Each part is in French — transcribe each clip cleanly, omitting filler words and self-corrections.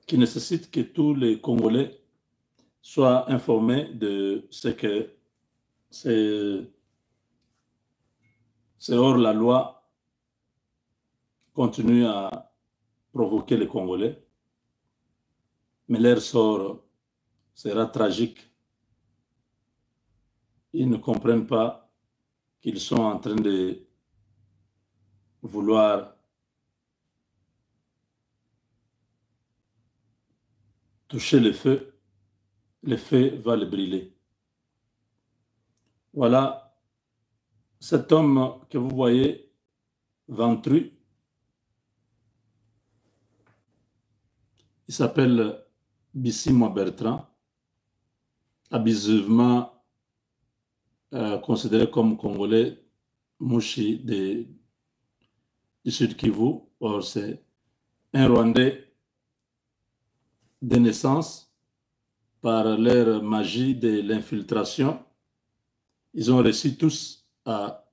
qui nécessite que tous les Congolais soient informés de ce que c'est hors la loi continue à provoquer les Congolais, mais leur sort sera tragique. Ils ne comprennent pas qu'ils sont en train de vouloir toucher le feu va le brûler. Voilà, cet homme que vous voyez, ventru, il s'appelle Bissimo Bertrand, abusivement considéré comme Congolais, Mouchi du Sud Kivu. Or, c'est un Rwandais de naissance. Par leur magie de l'infiltration, ils ont réussi tous à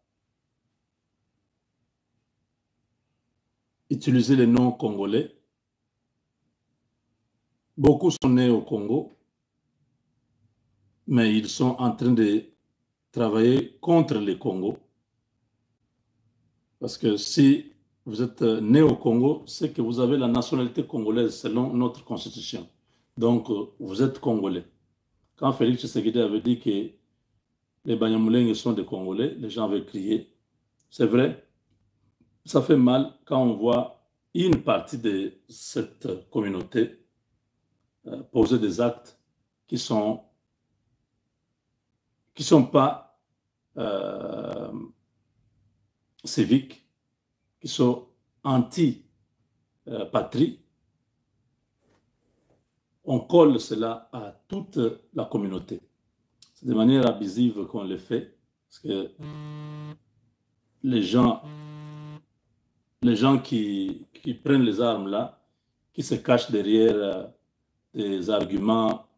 utiliser les noms congolais. Beaucoup sont nés au Congo, mais ils sont en train de travailler contre le Congo. Parce que si vous êtes né au Congo, c'est que vous avez la nationalité congolaise selon notre constitution. Donc, vous êtes Congolais. Quand Félix Tshisekedi avait dit que les Banyamulenge sont des Congolais, les gens avaient crié. C'est vrai, ça fait mal quand on voit une partie de cette communauté poser des actes qui sont pas civiques, qui sont anti-patrie. On colle cela à toute la communauté. C'est de manière abusive qu'on le fait, parce que les gens qui prennent les armes là, qui se cachent derrière des arguments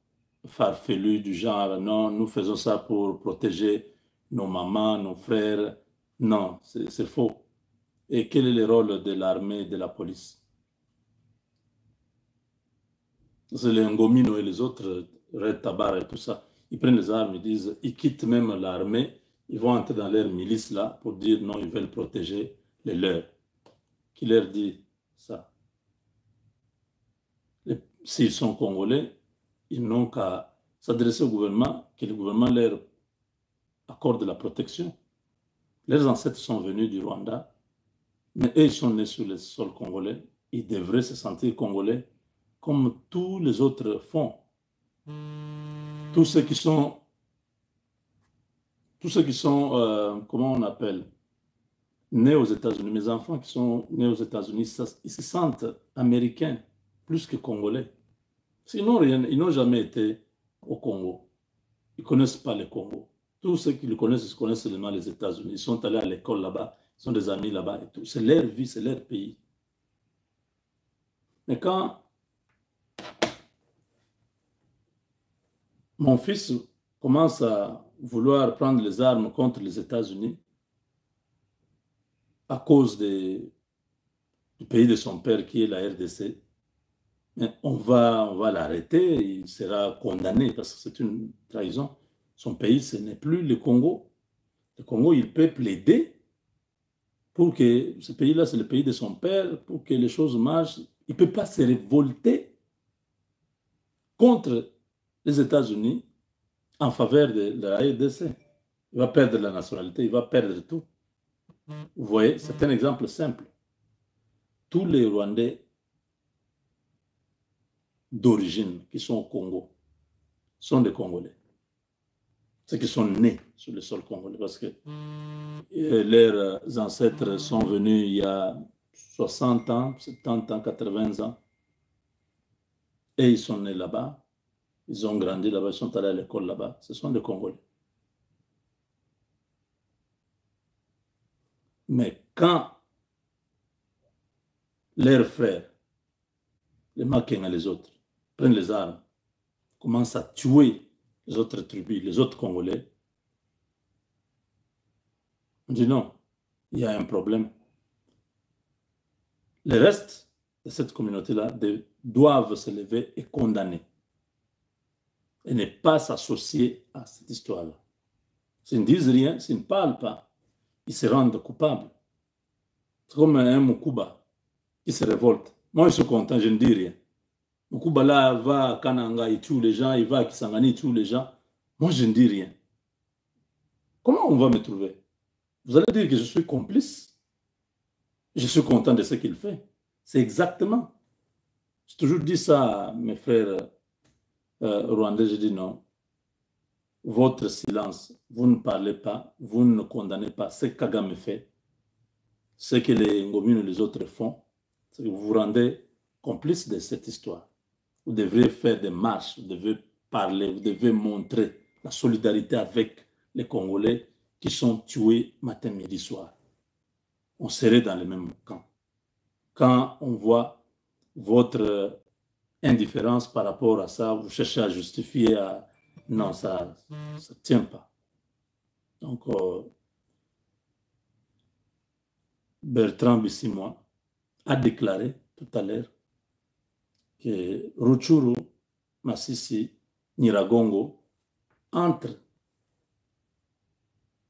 farfelus du genre non, nous faisons ça pour protéger nos mamans, nos frères. Non, c'est faux. Et quel est le rôle de l'armée et de la police? C'est les Ngomino et les autres, Red Tabar et tout ça. Ils prennent les armes, ils quittent même l'armée, ils vont entrer dans leur milice là pour dire non, ils veulent protéger les leurs. Qui leur dit ça? S'ils sont congolais, ils n'ont qu'à s'adresser au gouvernement, que le gouvernement leur accorde la protection. Leurs ancêtres sont venus du Rwanda, mais eux, ils sont nés sur le sol congolais. Ils devraient se sentir congolais comme tous les autres font. Tous ceux qui sont comment on appelle, nés aux États-Unis, mes enfants qui sont nés aux États-Unis, ils se sentent américains plus que congolais. Sinon, ils n'ont jamais été au Congo. Ils ne connaissent pas le Congo. Tous ceux qui le connaissent, ils connaissent seulement les États-Unis. Ils sont allés à l'école là-bas, ils sont des amis là-bas et tout. C'est leur vie, c'est leur pays. Mais quand mon fils commence à vouloir prendre les armes contre les États-Unis à cause du pays de son père qui est la RDC, mais on va l'arrêter, il sera condamné parce que c'est une trahison. Son pays, ce n'est plus le Congo. Le Congo, il peut plaider pour que ce pays-là, c'est le pays de son père, pour que les choses marchent. Il ne peut pas se révolter contre les États-Unis en faveur de la RDC. Il va perdre la nationalité, il va perdre tout. Vous voyez, c'est un exemple simple. Tous les Rwandais d'origine qui sont au Congo sont des Congolais. Ceux qui sont nés sur le sol congolais, parce que leurs ancêtres sont venus il y a 60 ans, 70 ans, 80 ans, et ils sont nés là-bas, ils ont grandi là-bas, ils sont allés à l'école là-bas, ce sont des Congolais. Mais quand leurs frères, les Makenga, les autres, prennent les armes, commencent à tuer les autres tribus, les autres Congolais, on dit non, il y a un problème. Le reste, de cette communauté-là doivent se lever et condamner. Et ne pas s'associer à cette histoire-là. S'ils ne disent rien, s'ils ne parlent pas, ils se rendent coupables. C'est comme un Mukuba qui se révolte. Moi, je suis content, je ne dis rien. Mukuba là va à Kananga, il tue les gens, il va à Kisangani, il tue les gens. Moi, je ne dis rien. Comment on va me trouver? Vous allez dire que je suis complice. Je suis content de ce qu'il fait. C'est exactement. J'ai toujours dit ça à mes frères rwandais, je dis non. Votre silence, vous ne parlez pas, vous ne condamnez pas ce que Kagame fait, ce que les Ngomi et les autres font, c'est que vous vous rendez complice de cette histoire. Vous devez faire des marches, vous devez parler, vous devez montrer la solidarité avec les Congolais qui sont tués matin, midi, soir. On serait dans le même camp. Quand on voit votre indifférence par rapport à ça, vous cherchez à justifier, non, ça ne tient pas. Donc, Bertrand Bissimois a déclaré tout à l'heure que Rutshuru, Masisi, Nyiragongo entrent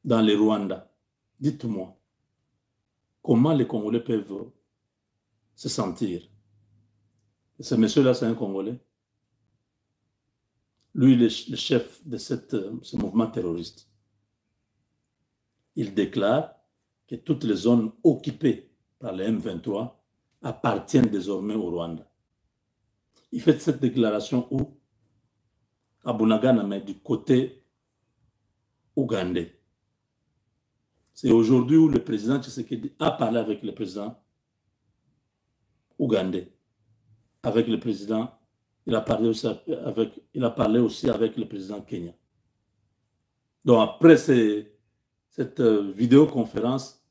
dans le Rwanda. Dites-moi, comment les Congolais peuvent se sentir? Ce monsieur-là, c'est un Congolais. Lui, le chef de ce mouvement terroriste. Il déclare que toutes les zones occupées par les M23 appartiennent désormais au Rwanda. Il fait cette déclaration où? À Bunagana, mais du côté ougandais. C'est aujourd'hui où le président Tshisekedi a parlé avec le président ougandais. Avec le président, il a parlé aussi avec le président Kenya. Donc après cette vidéoconférence,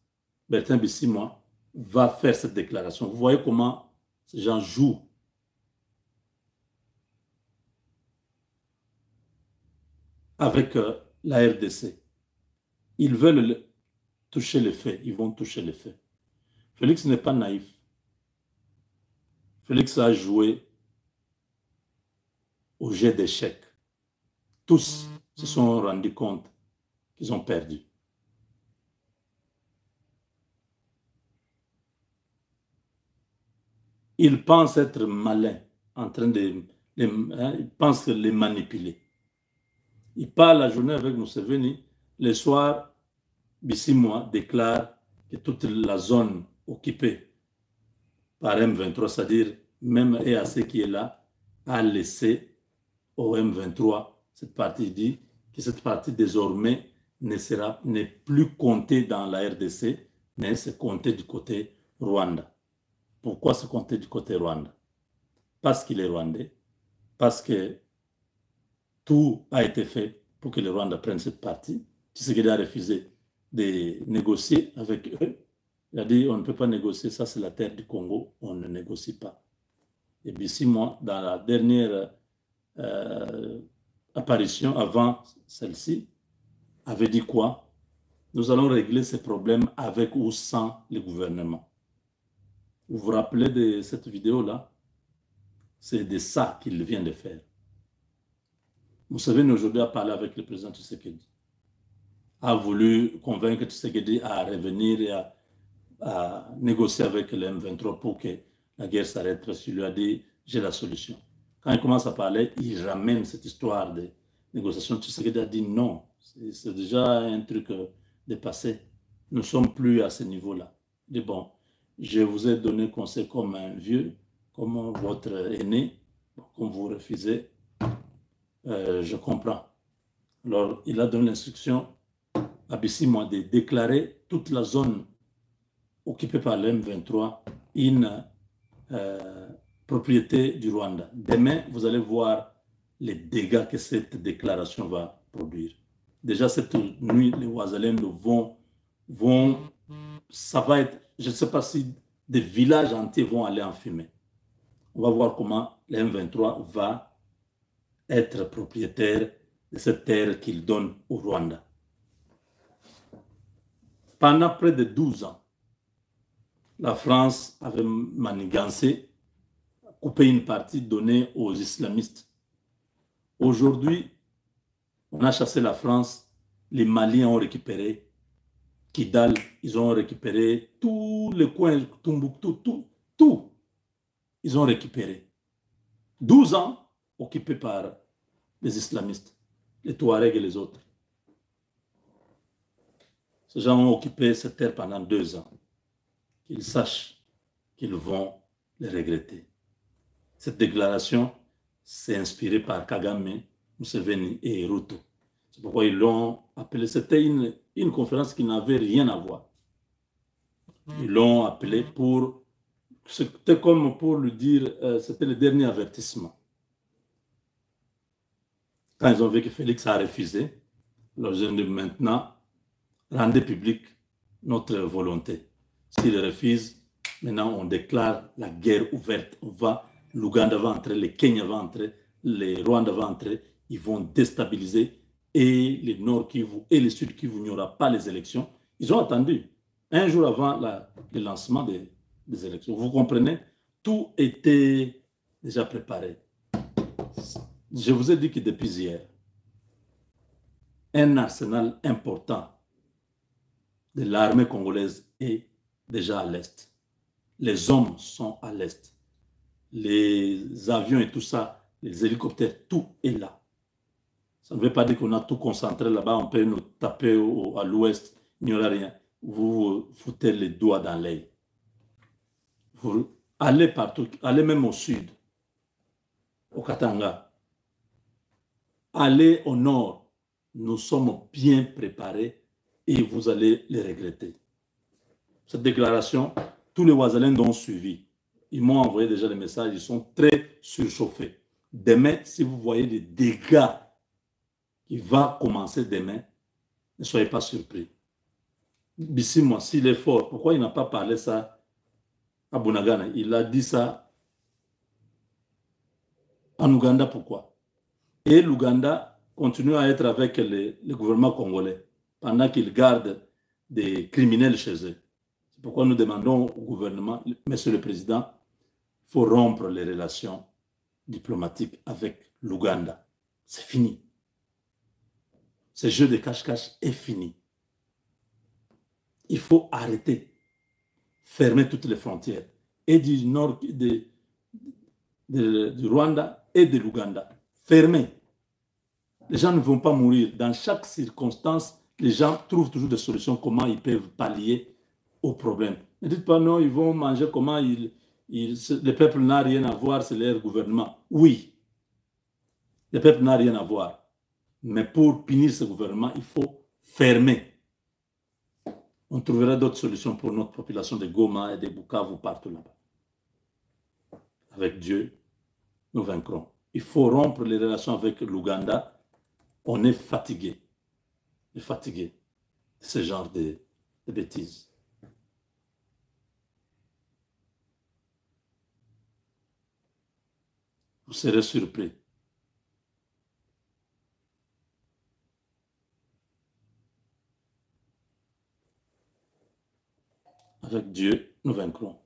Bertrand Bissimois va faire cette déclaration. Vous voyez comment ces gens jouent. Avec la RDC. Ils veulent toucher les faits. Ils vont toucher les faits. Félix n'est pas naïf. Félix a joué au jeu d'échecs. Tous se sont rendus compte qu'ils ont perdu. Ils pensent être malins, en train de ils pensent les manipuler. Ils parlent la journée avec Museveni, le soir, Bissimois déclare que toute la zone occupée par M23, c'est-à-dire même EAC qui est là, a laissé au M23 cette partie. Il dit que cette partie désormais n'est plus comptée dans la RDC, mais c'est compté du côté Rwanda. Pourquoi c'est compté du côté Rwanda? Parce qu'il est rwandais, parce que tout a été fait pour que le Rwanda prenne cette partie. Tshisekedi a refusé de négocier avec eux. Il a dit on ne peut pas négocier, ça c'est la terre du Congo, on ne négocie pas. Et puis 6 mois, dans la dernière apparition avant celle-ci, avait dit quoi? Nous allons régler ces problèmes avec ou sans le gouvernement. Vous vous rappelez de cette vidéo-là? C'est de ça qu'il vient de faire. Vous savez, aujourd'hui, a parlé avec le président Tshisekedi. A voulu convaincre Tshisekedi à revenir et à négocier avec le M23 pour que la guerre s'arrête. Parce qu'il lui a dit, j'ai la solution. Quand il commence à parler, il ramène cette histoire de négociation. Tshisekedi a dit non. C'est déjà un truc dépassé. Nous ne sommes plus à ce niveau-là. Il dit bon, je vous ai donné conseil comme un vieux, comme votre aîné, comme vous refusez, je comprends. Alors, il a donné l'instruction à Bissimois de déclarer toute la zone occupée par l'M23 une propriété du Rwanda. Demain, vous allez voir les dégâts que cette déclaration va produire. Déjà, cette nuit, les Ouazalènes vont, ça va être, je ne sais pas si des villages entiers vont aller en fumée. On va voir comment l'M23 va être propriétaire de cette terre qu'il donne au Rwanda. Pendant près de 12 ans, la France avait manigancé couper une partie, donner aux islamistes. Aujourd'hui, on a chassé la France, les Maliens ont récupéré Kidal, ils ont récupéré tous les coins, Tombouctou, tout. Ils ont récupéré. 12 ans occupés par les islamistes, les Touaregs et les autres. Ces gens ont occupé cette terre pendant 2 ans. Qu'ils sachent qu'ils vont les regretter. Cette déclaration s'est inspirée par Kagame, Museveni et Ruto. C'est pourquoi ils l'ont appelé. C'était une conférence qui n'avait rien à voir. Ils l'ont appelé pour... C'était comme pour lui dire, c'était le dernier avertissement. Quand ils ont vu que Félix a refusé, leur ont dit maintenant, rendez public notre volonté. S'il refuse, maintenant on déclare la guerre ouverte. L'Ouganda va entrer, le Kenya va entrer, le Rwanda va entrer, ils vont déstabiliser et le Nord Kivu et le Sud Kivu, il n'y aura pas les élections. Ils ont attendu un jour avant le lancement des élections. Vous comprenez? Tout était déjà préparé. Je vous ai dit que depuis hier, un arsenal important de l'armée congolaise est déjà à l'est. Les hommes sont à l'est. Les avions et tout ça, les hélicoptères, tout est là. Ça ne veut pas dire qu'on a tout concentré là-bas, on peut nous taper à l'ouest, il n'y aura rien. Vous foutez les doigts dans l'œil. Vous allez partout, allez même au sud, au Katanga. Allez au nord. Nous sommes bien préparés et vous allez les regretter. Cette déclaration, tous les Ouazalins l'ont suivi. Ils m'ont envoyé déjà des messages, ils sont très surchauffés. Demain, si vous voyez des dégâts qui vont commencer demain, ne soyez pas surpris. Bissimo, s'il est fort, pourquoi il n'a pas parlé ça à Bunagana? Il a dit ça en Ouganda, pourquoi? Et l'Ouganda continue à être avec le gouvernement congolais pendant qu'il garde des criminels chez eux. C'est pourquoi nous demandons au gouvernement, Monsieur le Président, il faut rompre les relations diplomatiques avec l'Ouganda. C'est fini. Ce jeu de cache-cache est fini. Il faut arrêter, fermer toutes les frontières, et du nord du Rwanda et de l'Ouganda. Fermer. Les gens ne vont pas mourir. Dans chaque circonstance, les gens trouvent toujours des solutions, comment ils peuvent pallier aux problèmes. Ne dites pas non, ils vont manger comment le peuple n'a rien à voir, c'est leur gouvernement. Oui, le peuple n'a rien à voir. Mais pour punir ce gouvernement, il faut fermer. On trouvera d'autres solutions pour notre population de Goma et de Bukavu partout là-bas. Avec Dieu, nous vaincrons. Il faut rompre les relations avec l'Ouganda. On est fatigué. On est fatigué de ce genre de bêtises. Vous serez surpris. Avec Dieu, nous vaincrons.